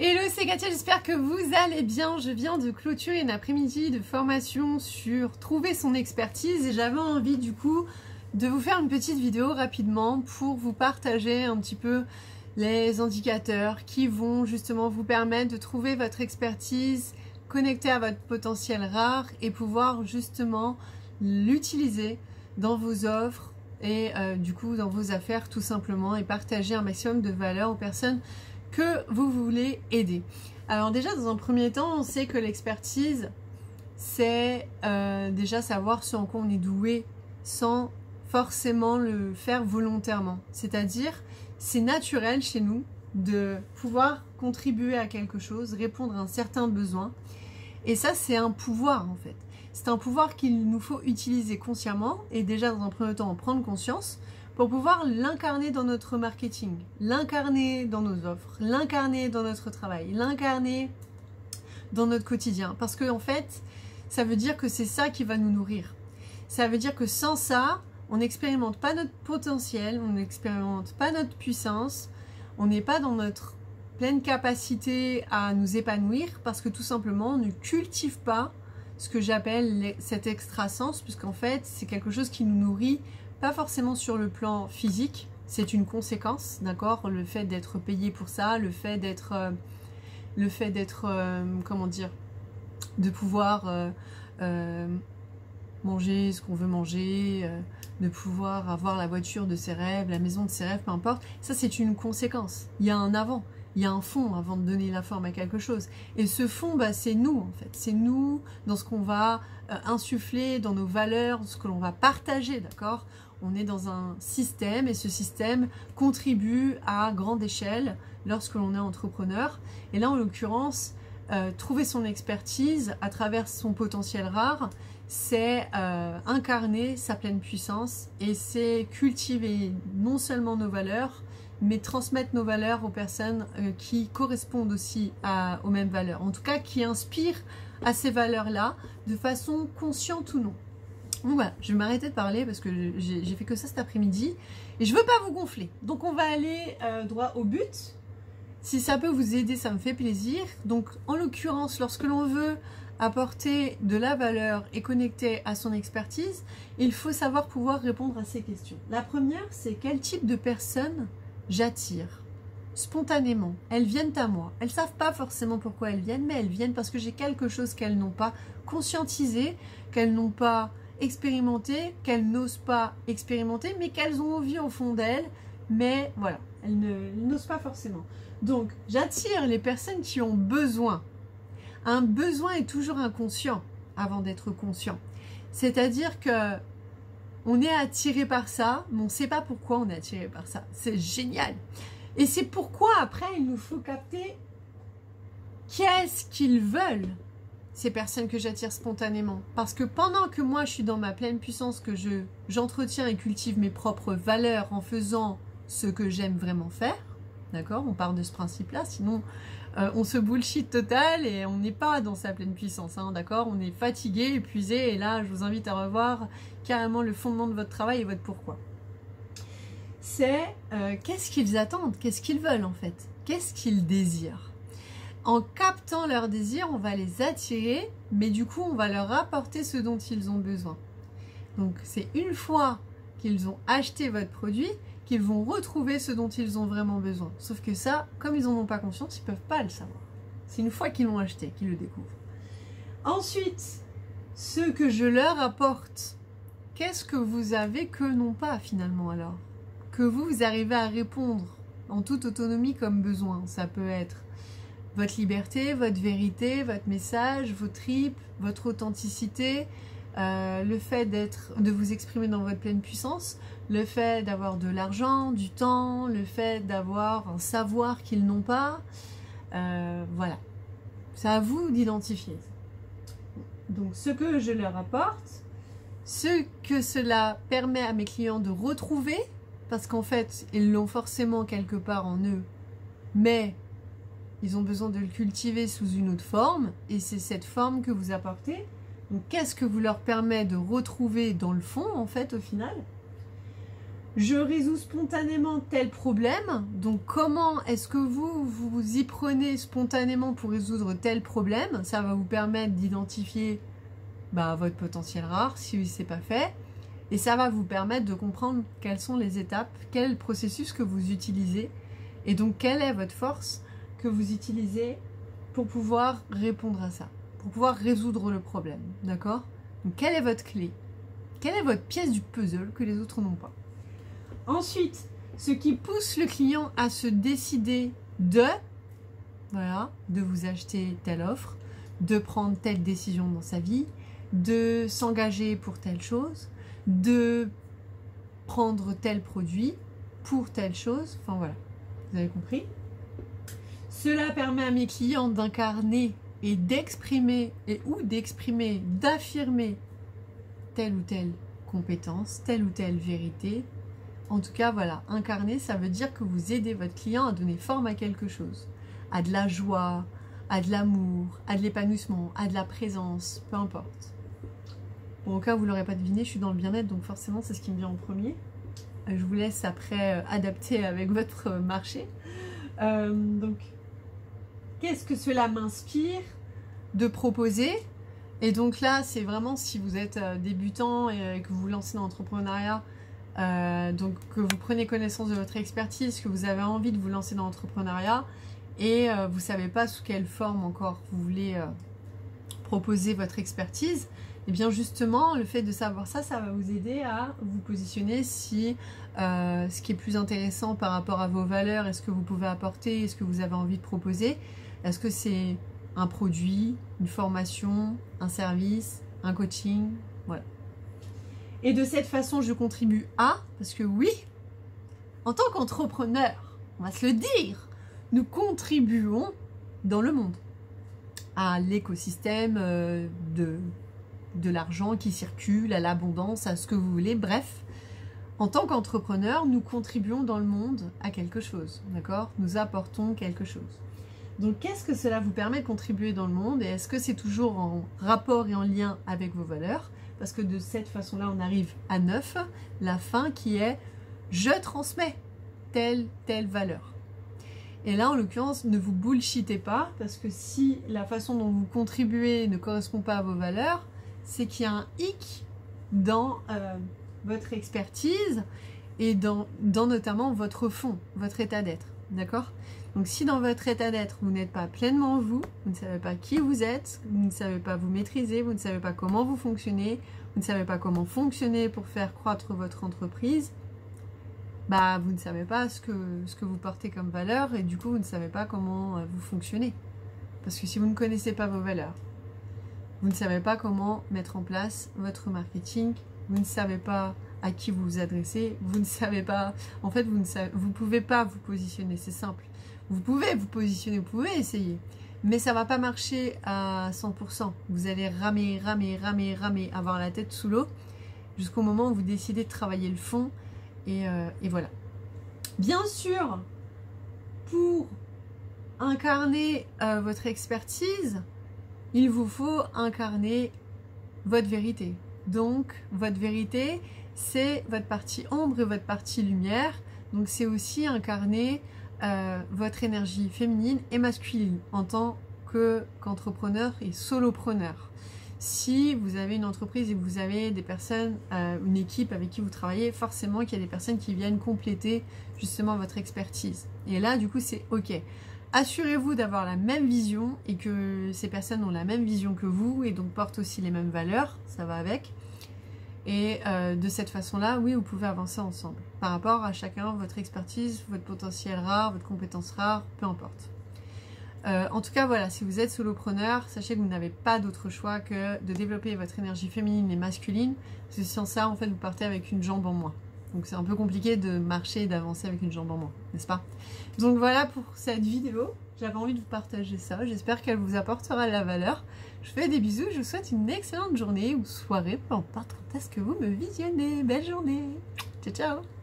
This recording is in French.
Hello, c'est Katia, j'espère que vous allez bien. Je viens de clôturer une après-midi de formation sur trouver son expertise et j'avais envie du coup de vous faire une petite vidéo rapidement pour vous partager un petit peu les indicateurs qui vont justement vous permettre de trouver votre expertise connectée à votre potentiel rare et pouvoir justement l'utiliser dans vos offres et du coup dans vos affaires tout simplement et partager un maximum de valeur aux personnes que vous voulez aider. Alors déjà dans un premier temps, on sait que l'expertise c'est déjà savoir ce en quoi on est doué sans forcément le faire volontairement. C'est-à-dire c'est naturel chez nous de pouvoir contribuer à quelque chose, répondre à un certain besoin et ça c'est un pouvoir en fait. C'est un pouvoir qu'il nous faut utiliser consciemment et déjà dans un premier temps en prendre conscience pour pouvoir l'incarner dans notre marketing, l'incarner dans nos offres, l'incarner dans notre travail, l'incarner dans notre quotidien. Parce que en fait, ça veut dire que c'est ça qui va nous nourrir. Ça veut dire que sans ça, on n'expérimente pas notre potentiel, on n'expérimente pas notre puissance, on n'est pas dans notre pleine capacité à nous épanouir parce que tout simplement, on ne cultive pas ce que j'appelle cet extrasens, puisqu'en fait, c'est quelque chose qui nous nourrit pas forcément sur le plan physique, c'est une conséquence, d'accord, le fait d'être payé pour ça, le fait d'être, comment dire, de pouvoir manger ce qu'on veut manger, de pouvoir avoir la voiture de ses rêves, la maison de ses rêves, peu importe, ça c'est une conséquence, il y a un avant. Il y a un fond avant de donner la forme à quelque chose. Et ce fond, bah, c'est nous en fait. C'est nous dans ce qu'on va insuffler, dans nos valeurs, ce que l'on va partager, d'accord? On est dans un système et ce système contribue à grande échelle lorsque l'on est entrepreneur. Et là, en l'occurrence, trouver son expertise à travers son potentiel rare, c'est incarner sa pleine puissance et c'est cultiver non seulement nos valeurs, mais transmettre nos valeurs aux personnes qui correspondent aussi aux mêmes valeurs. En tout cas, qui inspirent à ces valeurs-là de façon consciente ou non. Bon, voilà, je vais m'arrêter de parler parce que j'ai fait que ça cet après-midi et je veux pas vous gonfler. Donc on va aller droit au but. Si ça peut vous aider, ça me fait plaisir. Donc en l'occurrence, lorsque l'on veut apporter de la valeur et connecter à son expertise, il faut savoir pouvoir répondre à ces questions. La première, c'est quel type de personne j'attire spontanément. Elles viennent à moi. Elles ne savent pas forcément pourquoi elles viennent, mais elles viennent parce que j'ai quelque chose qu'elles n'ont pas conscientisé, qu'elles n'ont pas expérimenté, qu'elles n'osent pas expérimenter, mais qu'elles ont envie au fond d'elles, mais voilà, elles n'osent pas forcément. Donc, j'attire les personnes qui ont besoin. Un besoin est toujours inconscient avant d'être conscient. C'est-à-dire que on est attiré par ça, mais on ne sait pas pourquoi on est attiré par ça. C'est génial. Et c'est pourquoi après, il nous faut capter qu'est-ce qu'ils veulent, ces personnes que j'attire spontanément. Parce que pendant que moi, je suis dans ma pleine puissance, que j'entretiens et cultive mes propres valeurs en faisant ce que j'aime vraiment faire, d'accord? On part de ce principe-là, sinon on se bullshit total et on n'est pas dans sa pleine puissance, hein, d'accord? On est fatigué, épuisé, et là, je vous invite à revoir carrément le fondement de votre travail et votre pourquoi. C'est qu'est-ce qu'ils attendent, qu'est-ce qu'ils veulent en fait, qu'est-ce qu'ils désirent. En captant leurs désirs, on va les attirer, mais du coup, on va leur apporter ce dont ils ont besoin. Donc, c'est une fois qu'ils ont acheté votre produit qu'ils vont retrouver ce dont ils ont vraiment besoin. Sauf que ça, comme ils n'en ont pas conscience, ils ne peuvent pas le savoir. C'est une fois qu'ils l'ont acheté qu'ils le découvrent. Ensuite, ce que je leur apporte, qu'est-ce que vous avez que n'ont pas finalement alors? Que vous arrivez à répondre en toute autonomie comme besoin. Ça peut être votre liberté, votre vérité, votre message, vos tripes, votre authenticité, le fait de vous exprimer dans votre pleine puissance, le fait d'avoir de l'argent, du temps, le fait d'avoir un savoir qu'ils n'ont pas. Voilà. C'est à vous d'identifier. Donc, ce que je leur apporte, ce que cela permet à mes clients de retrouver, parce qu'en fait, ils l'ont forcément quelque part en eux, mais ils ont besoin de le cultiver sous une autre forme, et c'est cette forme que vous apportez. Donc, qu'est-ce que vous leur permet de retrouver dans le fond, en fait, au final? je résous spontanément tel problème. Donc comment est-ce que vous y prenez spontanément pour résoudre tel problème? Ça va vous permettre d'identifier votre potentiel rare si ce n'est pas fait. Et ça va vous permettre de comprendre quelles sont les étapes, quel est le processus que vous utilisez. Et donc quelle est votre force que vous utilisez pour pouvoir répondre à ça, pour pouvoir résoudre le problème. D'accord? Donc quelle est votre clé? Quelle est votre pièce du puzzle que les autres n'ont pas? Ensuite, ce qui pousse le client à se décider de vous acheter telle offre, de prendre telle décision dans sa vie, de s'engager pour telle chose, de prendre tel produit pour telle chose, enfin voilà, vous avez compris. Cela permet à mes clients d'incarner et d'exprimer, d'affirmer telle ou telle compétence, telle ou telle vérité. En tout cas, voilà, incarner, ça veut dire que vous aidez votre client à donner forme à quelque chose, à de la joie, à de l'amour, à de l'épanouissement, à de la présence, peu importe. Bon, au cas où vous ne l'aurez pas deviné, je suis dans le bien-être, donc forcément, c'est ce qui me vient en premier. Je vous laisse après adapter avec votre marché. Donc, qu'est-ce que cela m'inspire de proposer? Et donc là, c'est vraiment si vous êtes débutant et que vous vous lancez dans l'entrepreneuriat, donc que vous prenez connaissance de votre expertise, que vous avez envie de vous lancer dans l'entrepreneuriat et vous ne savez pas sous quelle forme encore vous voulez proposer votre expertise, et bien justement le fait de savoir ça, ça va vous aider à vous positionner si ce qui est plus intéressant par rapport à vos valeurs, est-ce que vous pouvez apporter, est-ce que vous avez envie de proposer, est-ce que c'est un produit, une formation, un service, un coaching, voilà. Et de cette façon, je contribue à, parce que oui, en tant qu'entrepreneur, on va se le dire, nous contribuons dans le monde à l'écosystème de l'argent qui circule, à l'abondance, à ce que vous voulez, bref. En tant qu'entrepreneur, nous contribuons dans le monde à quelque chose, d'accord? Nous apportons quelque chose. Donc, qu'est-ce que cela vous permet de contribuer dans le monde? Et est-ce que c'est toujours en rapport et en lien avec vos valeurs? Parce que de cette façon-là, on arrive à 9, la fin qui est « je transmets telle valeur ». Et là, en l'occurrence, ne vous bullshitez pas, parce que si la façon dont vous contribuez ne correspond pas à vos valeurs, c'est qu'il y a un hic dans votre expertise et dans notamment votre fond, votre état d'être, d'accord? Donc si dans votre état d'être, vous n'êtes pas pleinement vous ne savez pas qui vous êtes, vous ne savez pas vous maîtriser, vous ne savez pas comment vous fonctionnez, vous ne savez pas comment fonctionner pour faire croître votre entreprise, vous ne savez pas ce que vous portez comme valeur et du coup vous ne savez pas comment vous fonctionnez. Parce que si vous ne connaissez pas vos valeurs, vous ne savez pas comment mettre en place votre marketing, vous ne savez pas à qui vous vous adressez, vous ne savez pas, en fait vous ne pouvez pas vous positionner, c'est simple. Vous pouvez vous positionner, vous pouvez essayer, mais ça ne va pas marcher à 100%. Vous allez ramer, avoir la tête sous l'eau, jusqu'au moment où vous décidez de travailler le fond, et voilà. Bien sûr, pour incarner votre expertise, il vous faut incarner votre vérité. Donc, votre vérité, c'est votre partie ombre et votre partie lumière. Donc, c'est aussi incarner votre énergie féminine et masculine en tant qu'entrepreneur et solopreneur. Si vous avez une entreprise et que vous avez des personnes, une équipe avec qui vous travaillez, forcément qu'il y a des personnes qui viennent compléter justement votre expertise. Et là, du coup, c'est OK. Assurez-vous d'avoir la même vision et que ces personnes ont la même vision que vous et donc portent aussi les mêmes valeurs, ça va avec. Et de cette façon-là, oui, vous pouvez avancer ensemble. Par rapport à chacun, votre expertise, votre potentiel rare, votre compétence rare, peu importe. En tout cas, voilà, si vous êtes solopreneur, sachez que vous n'avez pas d'autre choix que de développer votre énergie féminine et masculine. Parce que sans ça, en fait, vous partez avec une jambe en moins. Donc c'est un peu compliqué de marcher et d'avancer avec une jambe en moins, n'est-ce pas? Donc voilà pour cette vidéo. J'avais envie de vous partager ça. J'espère qu'elle vous apportera de la valeur. Je vous fais des bisous. Je vous souhaite une excellente journée ou soirée, peu importe quand est-ce que vous me visionnez. Belle journée. Ciao, ciao.